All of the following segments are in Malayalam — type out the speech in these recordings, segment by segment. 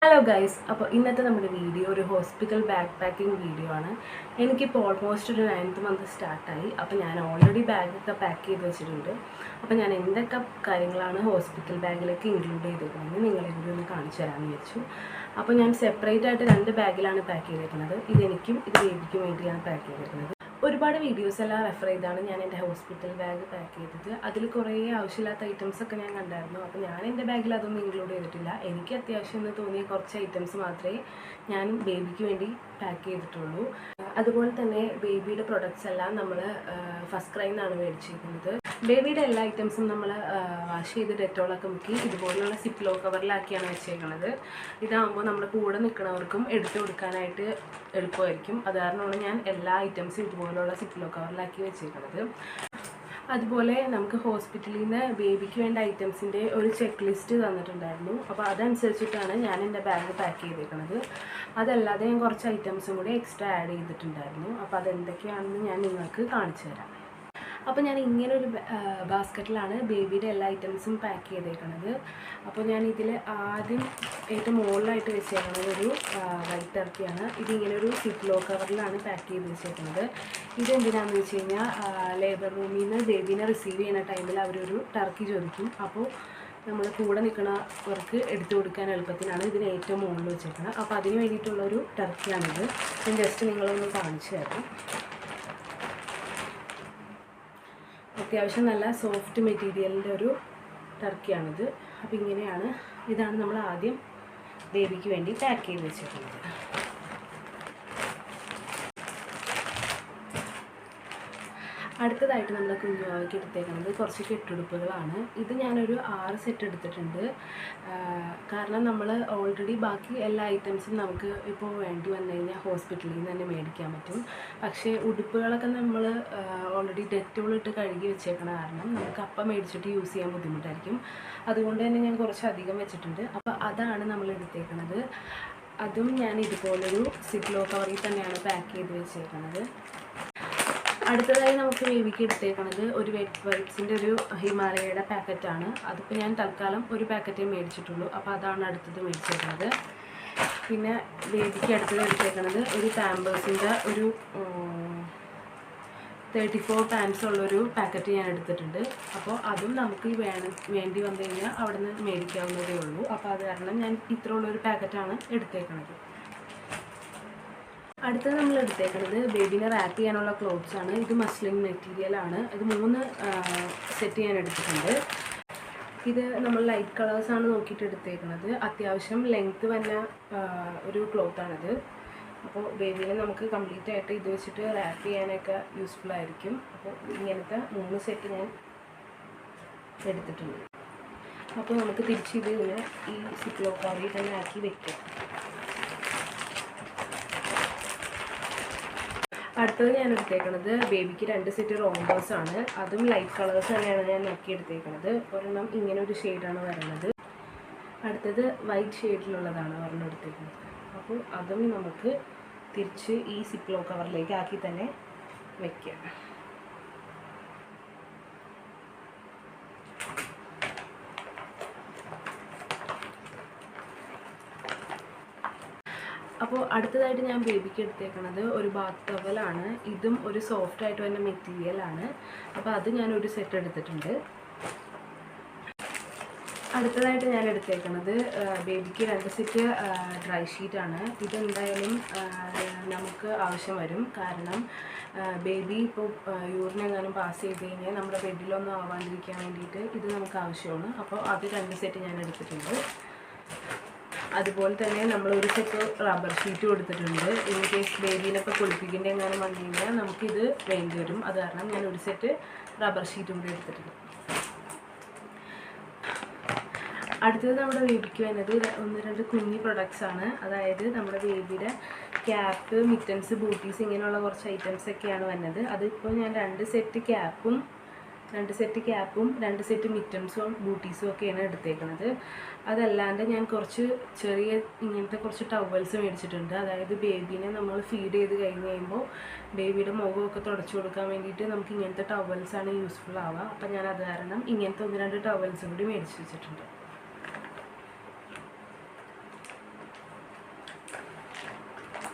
ഹലോ ഗൈസ്, അപ്പോൾ ഇന്നത്തെ നമ്മുടെ വീഡിയോ ഒരു ഹോസ്പിറ്റൽ ബാഗ് പാക്കിംഗ് വീഡിയോ ആണ്. എനിക്കിപ്പോൾ ഓൾമോസ്റ്റ് ഒരു 9th മന്ത് സ്റ്റാർട്ടായി. അപ്പോൾ ഞാൻ ഓൾറെഡി ബാഗൊക്കെ പാക്ക് ചെയ്ത് വെച്ചിട്ടുണ്ട്. അപ്പോൾ ഞാൻ എന്തൊക്കെ കാര്യങ്ങളാണ് ഹോസ്പിറ്റൽ ബാഗിലേക്ക് ഇൻക്ലൂഡ് ചെയ്തിരിക്കുന്നത് നിങ്ങളെ കൂടി ഒന്ന് കാണിച്ചു തരാമെന്ന് വെച്ചു. അപ്പോൾ ഞാൻ സെപ്പറേറ്റ് ആയിട്ട് 2 ബാഗിലാണ് പാക്ക് ചെയ്തിരിക്കുന്നത്. ഇതെനിക്കും ഇത് ബേബിക്കും വേണ്ടിയാണ് പാക്ക് ചെയ്തിരിക്കുന്നത്. ഒരുപാട് വീഡിയോസ് എല്ലാം റെഫർ ചെയ്താണ് ഞാൻ എൻ്റെ ഹോസ്പിറ്റൽ ബാഗ് പാക്ക് ചെയ്തത്. അതിൽ കുറേ ആവശ്യമില്ലാത്ത ഐറ്റംസ് ഒക്കെ ഞാൻ കണ്ടായിരുന്നു. അപ്പോൾ ഞാൻ എൻ്റെ ബാഗിൽ അതൊന്നും ഇൻക്ലൂഡ് ചെയ്തിട്ടില്ല. എനിക്ക് അത്യാവശ്യം എന്ന് തോന്നിയ കുറച്ച് ഐറ്റംസ് മാത്രമേ ഞാൻ ബേബിക്ക് വേണ്ടി പാക്ക് ചെയ്തിട്ടുള്ളൂ. അതുപോലെ തന്നെ ബേബിയുടെ പ്രൊഡക്ട്സ് എല്ലാം നമ്മൾ ഫസ്റ്റ് ക്രൈയിൽ നിന്നാണ് മേടിച്ചിരിക്കുന്നത്. ബേബിയുടെ എല്ലാ ഐറ്റംസും നമ്മൾ വാഷ് ചെയ്ത് ഡെറ്റോളൊക്കെ മുക്കി ഇതുപോലുള്ള സിപ്ലോ കവറിലാക്കിയാണ് വെച്ചേക്കുന്നത്. ഇതാകുമ്പോൾ നമ്മുടെ കൂടെ നിൽക്കുന്നവർക്കും എടുത്തു കൊടുക്കാനായിട്ട് എളുപ്പമായിരിക്കും. അത് കാരണമാണ് ഞാൻ എല്ലാ ഐറ്റംസും ഇതുപോലുള്ള സിപ്ലോ കവറിലാക്കി വെച്ചേക്കുന്നത്. അതുപോലെ നമുക്ക് ഹോസ്പിറ്റലിൽ നിന്ന് ബേബിക്ക് വേണ്ട ഐറ്റംസിൻ്റെ ഒരു ചെക്ക് ലിസ്റ്റ് തന്നിട്ടുണ്ടായിരുന്നു. അപ്പോൾ അതനുസരിച്ചിട്ടാണ് ഞാൻ എൻ്റെ ബാഗ് പാക്ക് ചെയ്തേക്കുന്നത്. അതല്ലാതെ ഞാൻ കുറച്ച് ഐറ്റംസും കൂടി എക്സ്ട്രാ ആഡ് ചെയ്തിട്ടുണ്ടായിരുന്നു. അപ്പോൾ അതെന്തൊക്കെയാണെന്ന് ഞാൻ നിങ്ങൾക്ക് കാണിച്ചു തരാം. അപ്പോൾ ഞാൻ ഇങ്ങനെ ഒരു ബാസ്ക്കറ്റിലാണ് ബേബിയുടെ എല്ലാ ഐറ്റംസും പാക്ക് ചെയ്തേക്കുന്നത്. അപ്പോൾ ഞാൻ ഇതിൽ ആദ്യം ഏറ്റവും മുകളിലായിട്ട് വെച്ചേക്കുന്നത് ഒരു വൈറ്റ് ടർക്കിയാണ്. ഇതിങ്ങനെ ഒരു സിപ്ലോ കവറിലാണ് പാക്ക് ചെയ്ത് വെച്ചേക്കുന്നത്. ഇതെന്തിനാണെന്ന് വെച്ച് കഴിഞ്ഞാൽ ലേബർ റൂമിൽ നിന്ന് ബേബീനെ റിസീവ് ചെയ്യുന്ന ടൈമിൽ അവരൊരു ടർക്കി ചോദിക്കും. അപ്പോൾ നമ്മൾ കൂടെ നിൽക്കുന്നവർക്ക് എടുത്തു കൊടുക്കാൻ എളുപ്പത്തിനാണ് ഇതിന് ഏറ്റവും മുകളിൽ വെച്ചേക്കുന്നത്. അപ്പോൾ അതിന് വേണ്ടിയിട്ടുള്ളൊരു ടർക്കിയാണിത്. ഞാൻ ജസ്റ്റ് നിങ്ങളൊന്ന് കാണിച്ചു തരാം. അത്യാവശ്യം നല്ല സോഫ്റ്റ് മെറ്റീരിയലിൻ്റെ ഒരു ടർക്കിയാണിത്. അപ്പോൾ ഇതാണ് നമ്മൾ ആദ്യം ബേബിക്ക് വേണ്ടി പാക്ക് ചെയ്ത് വെച്ചിട്ടുള്ളത്. അടുത്തതായിട്ട് നമ്മൾ കുഞ്ഞുവാവയ്ക്ക് എടുത്തേക്കുന്നത് കുറച്ച് കെട്ടുടുപ്പുകളാണ്. ഇത് ഞാനൊരു 6 സെറ്റ് എടുത്തിട്ടുണ്ട്. കാരണം നമ്മൾ ഓൾറെഡി ബാക്കി എല്ലാ ഐറ്റംസും നമുക്ക് ഇപ്പോൾ വേണ്ടി വന്നു കഴിഞ്ഞാൽ ഹോസ്പിറ്റലിൽ നിന്ന് തന്നെ മേടിക്കാൻ പറ്റും. പക്ഷേ ഉടുപ്പുകളൊക്കെ നമ്മൾ ഓൾറെഡി ഡെറ്റോളിട്ട് കഴുകി വെച്ചേക്കണ കാരണം നമുക്ക് അപ്പം മേടിച്ചിട്ട് യൂസ് ചെയ്യാൻ ബുദ്ധിമുട്ടായിരിക്കും. അതുകൊണ്ട് തന്നെ ഞാൻ കുറച്ചധികം വെച്ചിട്ടുണ്ട്. അപ്പോൾ അതാണ് നമ്മൾ എടുത്തേക്കുന്നത്. അതും ഞാൻ ഇതുപോലൊരു സിപ്ലോ കവറിൽ തന്നെയാണ് പാക്ക് ചെയ്ത് വെച്ചേക്കുന്നത്. അടുത്തതായി നമുക്ക് ബേബിക്ക് എടുത്തേക്കുന്നത് ഒരു വെറ്റ് വൈപ്സിൻ്റെ ഒരു ഹിമാലയയുടെ പാക്കറ്റാണ്. അതിപ്പോൾ ഞാൻ തൽക്കാലം ഒരു പാക്കറ്റേ മേടിച്ചിട്ടുള്ളൂ. അപ്പോൾ അതാണ് അടുത്തത് മേടിച്ചേക്കുന്നത്. പിന്നെ ബേബിക്ക് അടുത്തത് എടുത്തേക്കുന്നത് ഒരു പാമ്പേഴ്സിൻ്റെ ഒരു 34 പാൻസ് ഉള്ളൊരു പാക്കറ്റ് ഞാൻ എടുത്തിട്ടുണ്ട്. അപ്പോൾ അതും നമുക്ക് വേണ്ടി വന്നു കഴിഞ്ഞാൽ അവിടെ നിന്ന് മേടിക്കാവുന്നതേ ഉള്ളൂ. അപ്പോൾ അത് കാരണം ഞാൻ ഇത്ര ഉള്ളൊരു പാക്കറ്റാണ് എടുത്തേക്കുന്നത്. അടുത്തത് നമ്മൾ എടുത്തേക്കുന്നത് ബേബിനെ റാപ്പ് ചെയ്യാനുള്ള ക്ലോത്ത്സ് ആണ്. ഇത് മസ്ലിൻ മെറ്റീരിയലാണ്. ഇത് 3 സെറ്റ് ഞാൻ എടുത്തിട്ടുണ്ട്. ഇത് നമ്മൾ ലൈറ്റ് കളേഴ്സാണ് നോക്കിയിട്ട് എടുത്തേക്കുന്നത്. അത്യാവശ്യം ലെങ്ത്ത് വന്ന ഒരു ക്ലോത്താണിത്. അപ്പോൾ ബേബിനെ നമുക്ക് കംപ്ലീറ്റ് ആയിട്ട് ഇത് വെച്ചിട്ട് റാപ്പ് ചെയ്യാനൊക്കെ യൂസ്ഫുൾ ആയിരിക്കും. അപ്പോൾ ഇങ്ങനത്തെ 3 സെറ്റ് ഞാൻ എടുത്തിട്ടുണ്ട്. അപ്പോൾ നമുക്ക് തിരിച്ച് ഇതിനെ ഈ സിപ്ലോ കവറിൽ തന്നെ ആക്കി വെക്കാം. അടുത്തത് ഞാൻ എടുത്തേക്കുന്നത് ബേബിക്ക് 2 സെറ്റ് റോംബേഴ്സാണ്. അതും ലൈറ്റ് കളേഴ്സ് തന്നെയാണ് ഞാൻ നോക്കി എടുത്തേക്കുന്നത്. ഒരെണ്ണം ഇങ്ങനെ ഒരു ഷെയ്ഡാണ് വരുന്നത്. അടുത്തത് വൈറ്റ് ഷെയ്ഡിലുള്ളതാണ് ഒരെണ്ണം എടുത്തേക്കുന്നത്. അപ്പോൾ അതും നമുക്ക് തിരിച്ച് ഈ സിപ്ലോ കവറിലേക്ക് ആക്കി തന്നെ വയ്ക്കാം. അപ്പോൾ അടുത്തതായിട്ട് ഞാൻ ബേബിക്ക് എടുത്തേക്കുന്നത് ഒരു ബാത്ത് ടവലാണ്. ഇതും ഒരു സോഫ്റ്റ് ആയിട്ട് വരുന്ന മെറ്റീരിയലാണ്. അപ്പോൾ അത് ഞാൻ ഒരു സെറ്റ് എടുത്തിട്ടുണ്ട്. അടുത്തതായിട്ട് ഞാൻ എടുത്തേക്കുന്നത് ബേബിക്ക് 2 സെറ്റ് ഡ്രൈ ഷീറ്റാണ്. ഇതെന്തായാലും നമുക്ക് ആവശ്യം വരും. കാരണം ബേബി ഇപ്പോൾ യൂറിനെങ്ങാനും പാസ് ചെയ്ത് കഴിഞ്ഞാൽ നമ്മുടെ ബെഡിലൊന്നും ആവാണ്ടിരിക്കാൻ വേണ്ടിയിട്ട് ഇത് നമുക്ക് ആവശ്യമാണ്. അപ്പോൾ അത് 2 സെറ്റ് ഞാൻ എടുത്തിട്ടുണ്ട്. അതുപോലെ തന്നെ നമ്മൾ ഒരു സെറ്റ് റബ്ബർ ഷീറ്റും എടുത്തിട്ടുണ്ട്. ഇൻ കേസ് ബേബീനൊക്കെ കുളിപ്പിക്കേണ്ട എങ്ങാനും വന്നു കഴിഞ്ഞാൽ നമുക്കിത് വേണ്ടി വരും. അത് കാരണം ഞാൻ ഒരു സെറ്റ് റബ്ബർ ഷീറ്റും കൂടി എടുത്തിട്ടുണ്ട്. അടുത്തത് നമ്മുടെ ബേബിക്ക് വരുന്നത് 1-2 കുഞ്ഞി പ്രൊഡക്ട്സ് ആണ്. അതായത് നമ്മുടെ ബേബിയുടെ ക്യാപ്പ്, മിറ്റൻസ്, ബൂട്ടീസ് ഇങ്ങനെയുള്ള കുറച്ച് ഐറ്റംസ് ഒക്കെയാണ് വരുന്നത്. അതിപ്പോൾ ഞാൻ 2 സെറ്റ് ക്യാപ്പും 2 സെറ്റ് മിറ്റൻസും ബൂട്ടീസും ഒക്കെയാണ് എടുത്തേക്കുന്നത്. അതല്ലാണ്ട് ഞാൻ കുറച്ച് ചെറിയ ഇങ്ങനത്തെ കുറച്ച് ടവൽസ് മേടിച്ചിട്ടുണ്ട്. അതായത് ബേബീനെ നമ്മൾ ഫീഡ് ചെയ്ത് കഴിഞ്ഞ് കഴിയുമ്പോൾ ബേബിയുടെ മുഖമൊക്കെ തുടച്ചു കൊടുക്കാൻ വേണ്ടിയിട്ട് നമുക്ക് ഇങ്ങനത്തെ ടവൽസാണ് യൂസ്ഫുൾ ആവുക. അപ്പം ഞാൻ അത് കാരണം ഇങ്ങനത്തെ 1-2 ടവൽസും കൂടി മേടിച്ച് വെച്ചിട്ടുണ്ട്.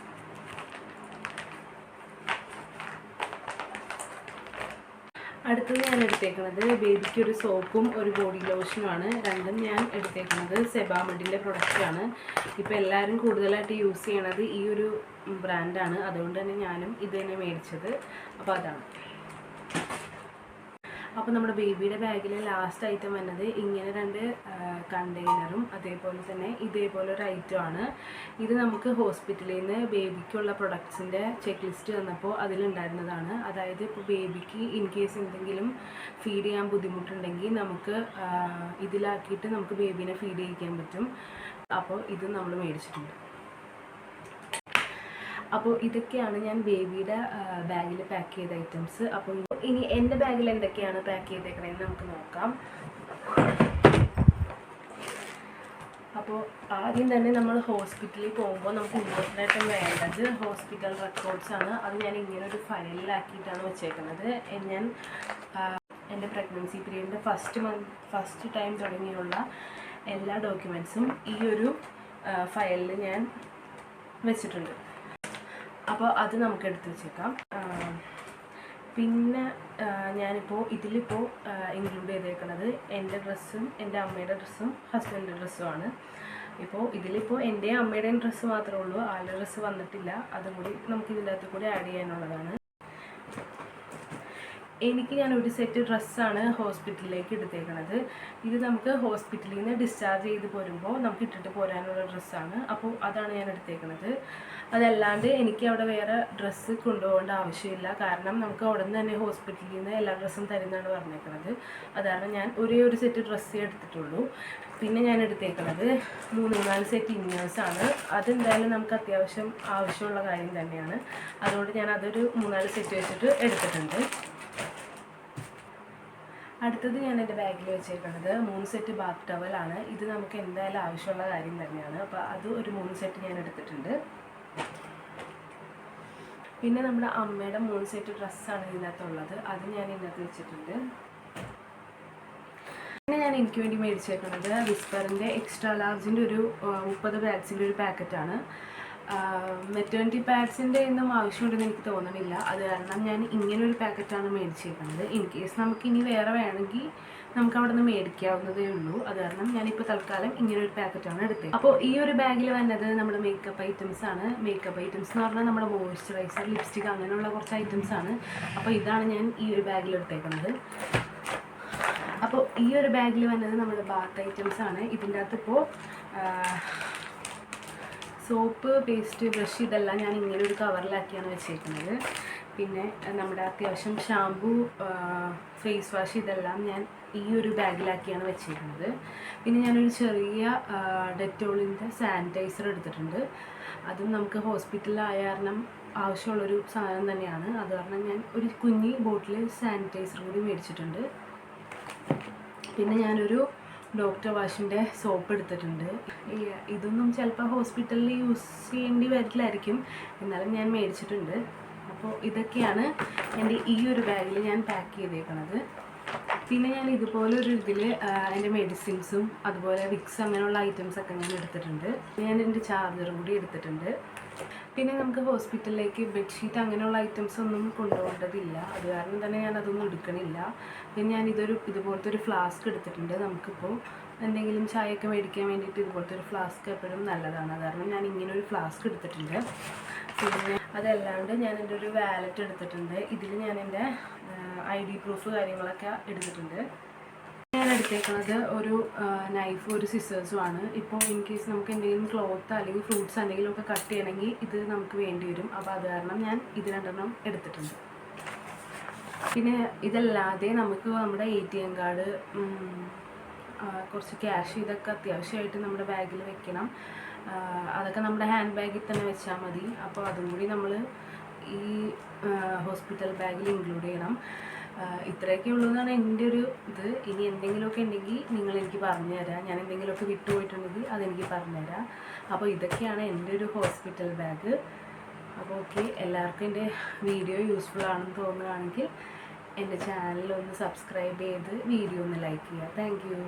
അടുത്തത് ഞാൻ എടുത്തേക്കുന്നത് ബേബിക്ക് ഒരു സോപ്പും ഒരു ബോഡി ലോഷനുമാണ്. രണ്ടും ഞാൻ എടുത്തേക്കുന്നത് സെബാമെഡിൻ്റെ പ്രൊഡക്റ്റാണ്. ഇപ്പോൾ എല്ലാവരും കൂടുതലായിട്ട് യൂസ് ചെയ്യണത് ഈ ഒരു ബ്രാൻഡാണ്. അതുകൊണ്ട് തന്നെ ഞാനും ഇത് തന്നെ മേടിച്ചത്. അപ്പോൾ അതാണ്. അപ്പോൾ നമ്മുടെ ബേബിയുടെ ബാഗിൽ ലാസ്റ്റ് ഐറ്റം വന്നത് ഇങ്ങനെ 2 കണ്ടെയ്നറും അതേപോലെ തന്നെ ഇതേപോലെ ഒരു ഐറ്റമാണ്. ഇത് നമുക്ക് ഹോസ്പിറ്റലിൽ നിന്ന് ബേബിക്കുള്ള പ്രൊഡക്ട്സിൻ്റെ ചെക്ക് ലിസ്റ്റ് തന്നപ്പോൾ അതിലുണ്ടായിരുന്നതാണ്. അതായത് ഇപ്പോൾ ബേബിക്ക് ഇൻ കേസ് എന്തെങ്കിലും ഫീഡ് ചെയ്യാൻ ബുദ്ധിമുട്ടുണ്ടെങ്കിൽ നമുക്ക് ഇതിലാക്കിയിട്ട് നമുക്ക് ബേബീനെ ഫീഡ് ചെയ്യിക്കാൻ പറ്റും. അപ്പോൾ ഇത് നമ്മൾ മേടിച്ചിട്ടുണ്ട്. അപ്പോൾ ഇതൊക്കെയാണ് ഞാൻ ബേബിയുടെ ബാഗിൽ പാക്ക് ചെയ്ത ഐറ്റംസ്. അപ്പോൾ ഇനി എൻ്റെ ബാഗിൽ എന്തൊക്കെയാണ് പാക്ക് ചെയ്തേക്കണതെന്ന് നമുക്ക് നോക്കാം. അപ്പോൾ ആദ്യം തന്നെ നമ്മൾ ഹോസ്പിറ്റലിൽ പോകുമ്പോൾ നമുക്ക് ഇമ്പോർട്ടൻ്റായിട്ടും വേണ്ടത് ഹോസ്പിറ്റൽ റെക്കോർഡ്സാണ്. അത് ഞാൻ ഇങ്ങനെ ഒരു ഫയലിലാക്കിയിട്ടാണ് വെച്ചേക്കുന്നത്. ഞാൻ എൻ്റെ പ്രഗ്നൻസി പീരീഡിൻ്റെ ഫസ്റ്റ് ടൈം തുടങ്ങിയുള്ള എല്ലാ ഡോക്യുമെൻറ്റ്സും ഈ ഒരു ഫയലിൽ ഞാൻ വെച്ചിട്ടുണ്ട്. അപ്പോൾ അത് നമുക്ക് എടുത്ത് വെച്ചേക്കാം. പിന്നെ ഞാനിപ്പോൾ ഇതിലിപ്പോൾ ഇൻക്ലൂഡ് ചെയ്തേക്കുന്നത് എൻ്റെ ഡ്രസ്സും എൻ്റെ അമ്മയുടെ ഡ്രസ്സും ഹസ്ബൻഡിൻ്റെ ഡ്രസ്സുമാണ്. ഇപ്പോൾ ഇതിലിപ്പോൾ എൻ്റെയും അമ്മയുടെയും ഡ്രസ്സ് മാത്രമേ ഉള്ളൂ, ആളുടെ ഡ്രസ്സ് വന്നിട്ടില്ല. അതും കൂടി നമുക്ക് ഇതിൻ്റെ അകത്ത് കൂടി ആഡ് ചെയ്യാനുള്ളതാണ്. ഞാൻ ഒരു സെറ്റ് ഡ്രസ്സാണ് ഹോസ്പിറ്റലിലേക്ക് എടുത്തേക്കുന്നത്. ഇത് നമുക്ക് ഹോസ്പിറ്റലിൽ നിന്ന് ഡിസ്ചാർജ് ചെയ്ത് പോരുമ്പോൾ നമുക്ക് ഇട്ടിട്ട് പോരാനുള്ള ഡ്രസ്സാണ്. അപ്പോൾ അതാണ് ഞാൻ എടുത്തേക്കുന്നത്. അതല്ലാണ്ട് എനിക്ക് അവിടെ വേറെ ഡ്രസ്സ് കൊണ്ടുപോകേണ്ട ആവശ്യമില്ല. കാരണം നമുക്ക് അവിടെ നിന്ന് തന്നെ ഹോസ്പിറ്റലിൽ നിന്ന് എല്ലാ ഡ്രസ്സും തരുന്നതാണ് പറഞ്ഞേക്കുന്നത്. അതാണ് ഞാൻ ഒരേ ഒരു സെറ്റ് ഡ്രസ്സേ എടുത്തിട്ടുള്ളൂ. പിന്നെ ഞാൻ എടുത്തേക്കുന്നത് 3-4 സെറ്റ് ഇന്നേഴ്സാണ്. അതെന്തായാലും നമുക്ക് അത്യാവശ്യം ആവശ്യമുള്ള കാര്യം തന്നെയാണ്. അതുകൊണ്ട് ഞാൻ അതൊരു 3-4 സെറ്റ് വെച്ചിട്ട് എടുത്തിട്ടുണ്ട്. അടുത്തത് ഞാൻ എൻ്റെ ബാഗിൽ വെച്ചേക്കുന്നത് 3 സെറ്റ് ബാത്ത് ടവലാണ്. ഇത് നമുക്ക് എന്തായാലും ആവശ്യമുള്ള കാര്യം തന്നെയാണ്. അപ്പോൾ അത് ഒരു 3 സെറ്റ് ഞാൻ എടുത്തിട്ടുണ്ട്. പിന്നെ നമ്മുടെ അമ്മയുടെ 3 സെറ്റ് ഡ്രസ്സാണ് ഇതിനകത്തുള്ളത്. അത് ഞാൻ ഇതിനകത്ത് വെച്ചിട്ടുണ്ട്. പിന്നെ ഞാൻ എനിക്ക് വേണ്ടി മേടിച്ചേക്കുന്നത് വിസ്പറിൻ്റെ എക്സ്ട്രാ ലാർജിൻ്റെ ഒരു 30 പാഡ്സിൻ്റെ ഒരു പാക്കറ്റാണ്. മെറ്റേണിറ്റി പാഡ്സിൻ്റെ ഒന്നും ആവശ്യമുണ്ടെന്ന് എനിക്ക് തോന്നണില്ല. അത് കാരണം ഞാൻ ഇങ്ങനൊരു പാക്കറ്റാണ് മേടിച്ചേക്കുന്നത്. ഇൻ കേസ് നമുക്കിനി വേറെ വേണമെങ്കിൽ നമുക്ക് അവിടെ നിന്ന് മേടിക്കാവുന്നതേ ഉള്ളൂ. അത് കാരണം ഞാനിപ്പോൾ തൽക്കാലം ഇങ്ങനൊരു പാക്കറ്റാണ് എടുത്തത്. അപ്പോൾ ഈ ഒരു ബാഗിൽ വന്നത് നമ്മുടെ മേക്കപ്പ് ഐറ്റംസ് ആണ്. മേക്കപ്പ് ഐറ്റംസ് എന്ന് പറഞ്ഞാൽ നമ്മുടെ മോയ്സ്ചറൈസർ, ലിപ്സ്റ്റിക് അങ്ങനെയുള്ള കുറച്ച് ഐറ്റംസ് ആണ്. അപ്പോൾ ഇതാണ് ഞാൻ ഈ ഒരു ബാഗിൽ എടുത്തേക്കുന്നത്. അപ്പോൾ ഈ ഒരു ബാഗിൽ വന്നത് നമ്മുടെ ബാത്ത് ഐറ്റംസ് ആണ്. ഇതിൻ്റെ അകത്ത് ഇപ്പോൾ സോപ്പ്, പേസ്റ്റ്, ബ്രഷ് ഇതെല്ലാം ഞാൻ ഇങ്ങനെ ഒരു കവറിലാക്കിയാണ് വെച്ചേക്കുന്നത്. പിന്നെ നമ്മുടെ അത്യാവശ്യം ഷാമ്പു, ഫേസ് വാഷ് ഇതെല്ലാം ഞാൻ ഈ ഒരു ബാഗിലാക്കിയാണ് വെച്ചേക്കുന്നത്. പിന്നെ ഞാനൊരു ചെറിയ ഡെറ്റോളിൻ്റെ സാനിറ്റൈസർ എടുത്തിട്ടുണ്ട്. അതും നമുക്ക് ഹോസ്പിറ്റലിലായ കാരണം ആവശ്യമുള്ളൊരു സാധനം തന്നെയാണ്. അത് കാരണം ഞാൻ ഒരു കുഞ്ഞി ബോട്ടിൽ സാനിറ്റൈസർ കൂടി മേടിച്ചിട്ടുണ്ട്. പിന്നെ ഞാനൊരു ഡോക്ടർ വാഷിൻ്റെ സോപ്പ് എടുത്തിട്ടുണ്ട്. ഇതൊന്നും ചിലപ്പോൾ ഹോസ്പിറ്റലിൽ യൂസ് ചെയ്യേണ്ടി വരില്ലായിരിക്കും, എന്നാലും ഞാൻ മേടിച്ചിട്ടുണ്ട്. അപ്പോൾ ഇതൊക്കെയാണ് എൻ്റെ ഈ ഒരു ബാഗിൽ ഞാൻ പാക്ക് ചെയ്തേക്കുന്നത്. പിന്നെ ഞാൻ ഇതുപോലൊരു ഇതിൽ എൻ്റെ മെഡിസിൻസും അതുപോലെ വിക്സ് അങ്ങനെയുള്ള ഐറ്റംസൊക്കെ ഞാൻ എടുത്തിട്ടുണ്ട്. ഞാൻ എൻ്റെ ചാർജറും കൂടി എടുത്തിട്ടുണ്ട്. പിന്നെ നമുക്ക് ഹോസ്പിറ്റലിലേക്ക് ബെഡ്ഷീറ്റ് അങ്ങനെയുള്ള ഐറ്റംസ് ഒന്നും കൊണ്ടുപോകേണ്ടതില്ല. അത് കാരണം തന്നെ ഞാൻ അതൊന്നും എടുക്കണില്ല. പിന്നെ ഞാൻ ഇതുപോലത്തെ ഒരു ഫ്ലാസ്ക് എടുത്തിട്ടുണ്ട്. നമുക്കിപ്പോൾ എന്തെങ്കിലും ചായയൊക്കെ മേടിക്കാൻ വേണ്ടിയിട്ട് ഇതുപോലത്തെ ഒരു ഫ്ലാസ്ക് എപ്പോഴും നല്ലതാണ്. അത് കാരണം ഞാൻ ഇങ്ങനെ ഒരു ഫ്ലാസ്ക് എടുത്തിട്ടുണ്ട്. പിന്നെ അതല്ലാണ്ട് ഞാൻ എൻ്റെ ഒരു വാലറ്റ് എടുത്തിട്ടുണ്ട്. ഇതിൽ ഞാൻ എൻ്റെ ID പ്രൂഫ് കാര്യങ്ങളൊക്കെ എടുത്തിട്ടുണ്ട്. ഞാൻ എടുത്തേക്കുന്നത് ഒരു നൈഫും ഒരു സിസേഴ്സുമാണ്. ഇപ്പോൾ ഇൻ കേസ് നമുക്ക് എന്തെങ്കിലും ക്ലോത്ത് അല്ലെങ്കിൽ ഫ്രൂട്ട്സ് എന്തെങ്കിലുമൊക്കെ കട്ട് ചെയ്യണമെങ്കിൽ ഇത് നമുക്ക് വേണ്ടി വരും. അപ്പോൾ അത് കാരണം ഞാൻ ഇത് 2 എടുത്തിട്ടുണ്ട്. പിന്നെ ഇതല്ലാതെ നമുക്ക് നമ്മുടെ ATM കാർഡ്, കുറച്ച് ക്യാഷ് ഇതൊക്കെ അത്യാവശ്യമായിട്ട് നമ്മുടെ ബാഗിൽ വെക്കണം. അതൊക്കെ നമ്മുടെ ഹാൻഡ് ബാഗിൽ തന്നെ വെച്ചാൽ മതി. അപ്പോൾ അതും കൂടി നമ്മൾ ഈ ഹോസ്പിറ്റൽ ബാഗിൽ ഇൻക്ലൂഡ് ചെയ്യണം. ഇത്രയൊക്കെ ഉള്ളൂ എന്നാണ് എൻ്റെ ഒരു ഇത്. ഇനി എന്തെങ്കിലുമൊക്കെ ഉണ്ടെങ്കിൽ നിങ്ങളെനിക്ക് പറഞ്ഞു തരാം. ഞാൻ എന്തെങ്കിലുമൊക്കെ വിട്ടുപോയിട്ടുണ്ടെങ്കിൽ അതെനിക്ക് പറഞ്ഞു തരാം. അപ്പോൾ ഇതൊക്കെയാണ് എൻ്റെ ഒരു ഹോസ്പിറ്റൽ ബാഗ്. അപ്പോൾ ഓക്കെ, എല്ലാവർക്കും എൻ്റെ വീഡിയോ യൂസ്ഫുൾ ആണെന്ന് തോന്നുകയാണെങ്കിൽ എൻ്റെ ചാനൽ ഒന്ന് സബ്സ്ക്രൈബ് ചെയ്ത് വീഡിയോ ഒന്ന് ലൈക്ക് ചെയ്യുക. Thank you.